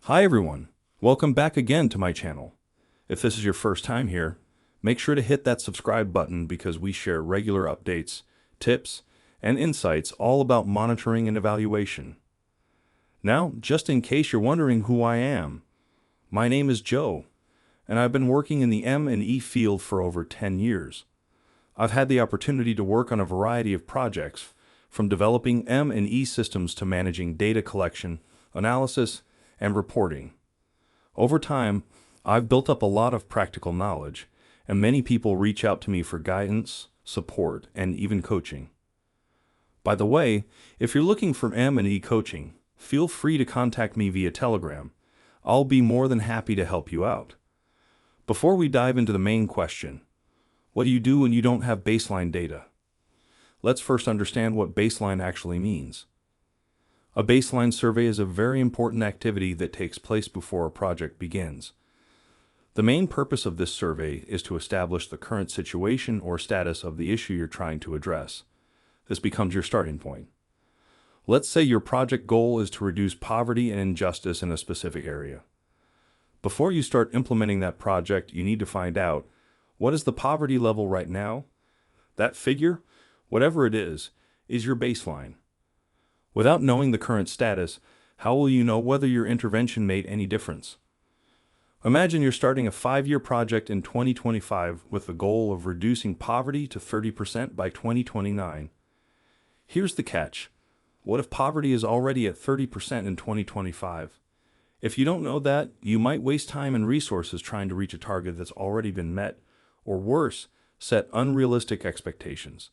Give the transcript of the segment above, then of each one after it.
Hi everyone, welcome back again to my channel. If this is your first time here, make sure to hit that subscribe button because we share regular updates, tips, and insights all about monitoring and evaluation. Now, just in case you're wondering who I am, my name is Joe, and I've been working in the M&E field for over 10 years. I've had the opportunity to work on a variety of projects, from developing M&E systems to managing data collection, analysis, and reporting. Over time, I've built up a lot of practical knowledge, and many people reach out to me for guidance, support, and even coaching. By the way, if you're looking for M&E coaching, feel free to contact me via Telegram. I'll be more than happy to help you out. Before we dive into the main question, what do you do when you don't have baseline data? Let's first understand what baseline actually means. A baseline survey is a very important activity that takes place before a project begins. The main purpose of this survey is to establish the current situation or status of the issue you're trying to address. This becomes your starting point. Let's say your project goal is to reduce poverty and injustice in a specific area. Before you start implementing that project, you need to find out, what is the poverty level right now? That figure, whatever it is your baseline. Without knowing the current status, how will you know whether your intervention made any difference? Imagine you're starting a 5-year project in 2025 with the goal of reducing poverty to 30% by 2029. Here's the catch. What if poverty is already at 30% in 2025? If you don't know that, you might waste time and resources trying to reach a target that's already been met, or worse, set unrealistic expectations.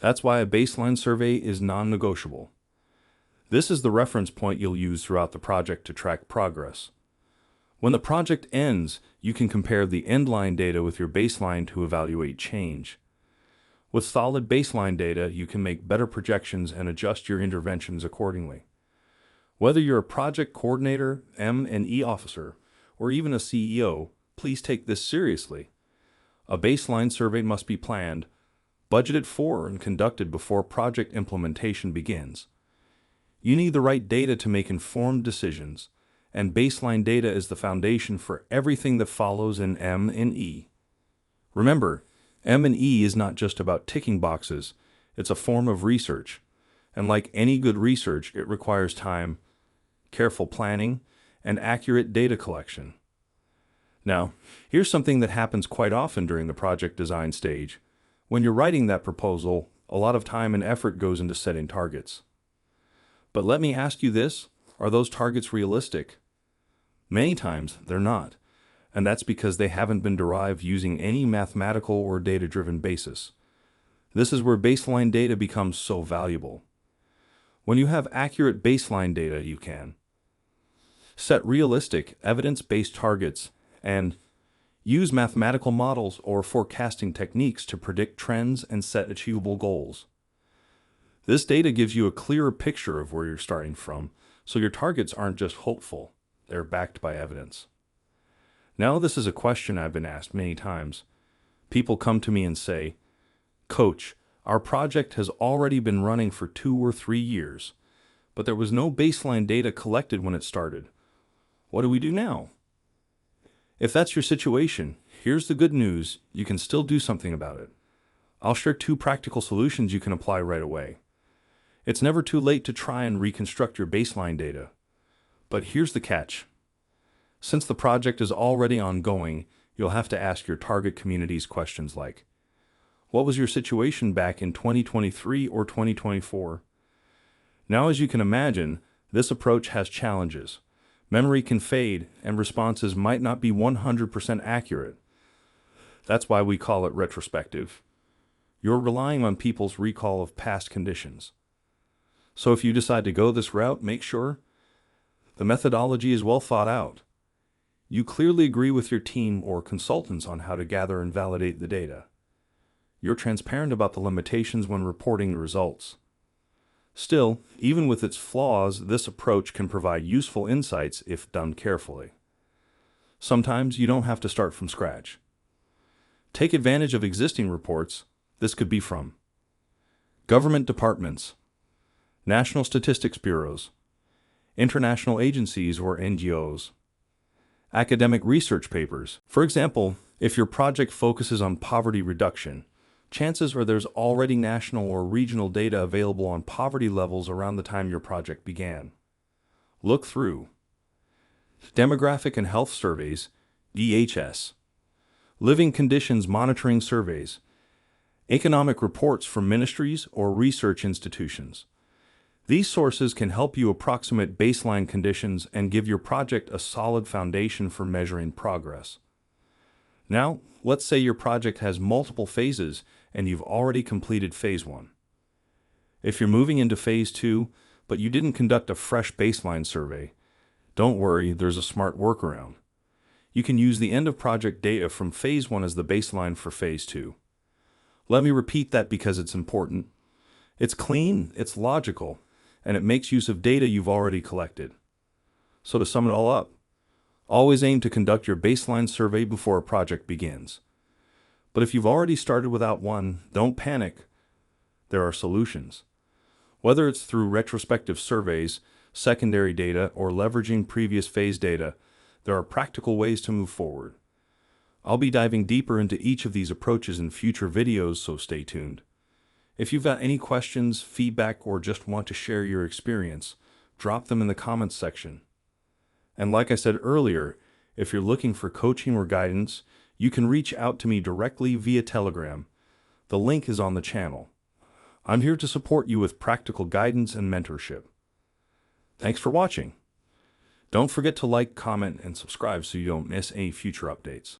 That's why a baseline survey is non-negotiable. This is the reference point you'll use throughout the project to track progress. When the project ends, you can compare the endline data with your baseline to evaluate change. With solid baseline data, you can make better projections and adjust your interventions accordingly. Whether you're a project coordinator, M&E officer, or even a CEO, please take this seriously. A baseline survey must be planned, budgeted for, and conducted before project implementation begins. You need the right data to make informed decisions, and baseline data is the foundation for everything that follows in M&E. Remember, M&E is not just about ticking boxes, it's a form of research, and like any good research, it requires time, careful planning, and accurate data collection. Now, here's something that happens quite often during the project design stage. When you're writing that proposal, a lot of time and effort goes into setting targets. But let me ask you this, are those targets realistic? Many times they're not, and that's because they haven't been derived using any mathematical or data-driven basis. This is where baseline data becomes so valuable. When you have accurate baseline data, you can set realistic, evidence-based targets and use mathematical models or forecasting techniques to predict trends and set achievable goals. This data gives you a clearer picture of where you're starting from, so your targets aren't just hopeful, they're backed by evidence. Now, this is a question I've been asked many times. People come to me and say, "Coach, our project has already been running for 2 or 3 years, but there was no baseline data collected when it started. What do we do now?" If that's your situation, here's the good news, you can still do something about it. I'll share 2 practical solutions you can apply right away. It's never too late to try and reconstruct your baseline data. But here's the catch. Since the project is already ongoing, you'll have to ask your target communities questions like, what was your situation back in 2023 or 2024? Now, as you can imagine, this approach has challenges. Memory can fade, and responses might not be 100% accurate. That's why we call it retrospective. You're relying on people's recall of past conditions. So if you decide to go this route, make sure the methodology is well thought out. You clearly agree with your team or consultants on how to gather and validate the data. You're transparent about the limitations when reporting the results. Still, even with its flaws, this approach can provide useful insights if done carefully. Sometimes you don't have to start from scratch. Take advantage of existing reports. This could be from government departments, national statistics bureaus, international agencies or NGOs, academic research papers. For example, if your project focuses on poverty reduction, chances are there's already national or regional data available on poverty levels around the time your project began. Look through demographic and health surveys, DHS, living conditions monitoring surveys, economic reports from ministries or research institutions. These sources can help you approximate baseline conditions and give your project a solid foundation for measuring progress. Now, let's say your project has multiple phases and you've already completed phase 1. If you're moving into phase 2, but you didn't conduct a fresh baseline survey, don't worry, there's a smart workaround. You can use the end of project data from phase 1 as the baseline for phase 2. Let me repeat that because it's important. It's clean, it's logical, and it makes use of data you've already collected. So to sum it all up, always aim to conduct your baseline survey before a project begins. But if you've already started without one, don't panic. There are solutions. Whether it's through retrospective surveys, secondary data, or leveraging previous phase data, there are practical ways to move forward. I'll be diving deeper into each of these approaches in future videos, so stay tuned. If you've got any questions, feedback, or just want to share your experience, drop them in the comments section. And like I said earlier, if you're looking for coaching or guidance, you can reach out to me directly via Telegram. The link is on the channel. I'm here to support you with practical guidance and mentorship. Thanks for watching. Don't forget to like, comment, and subscribe so you don't miss any future updates.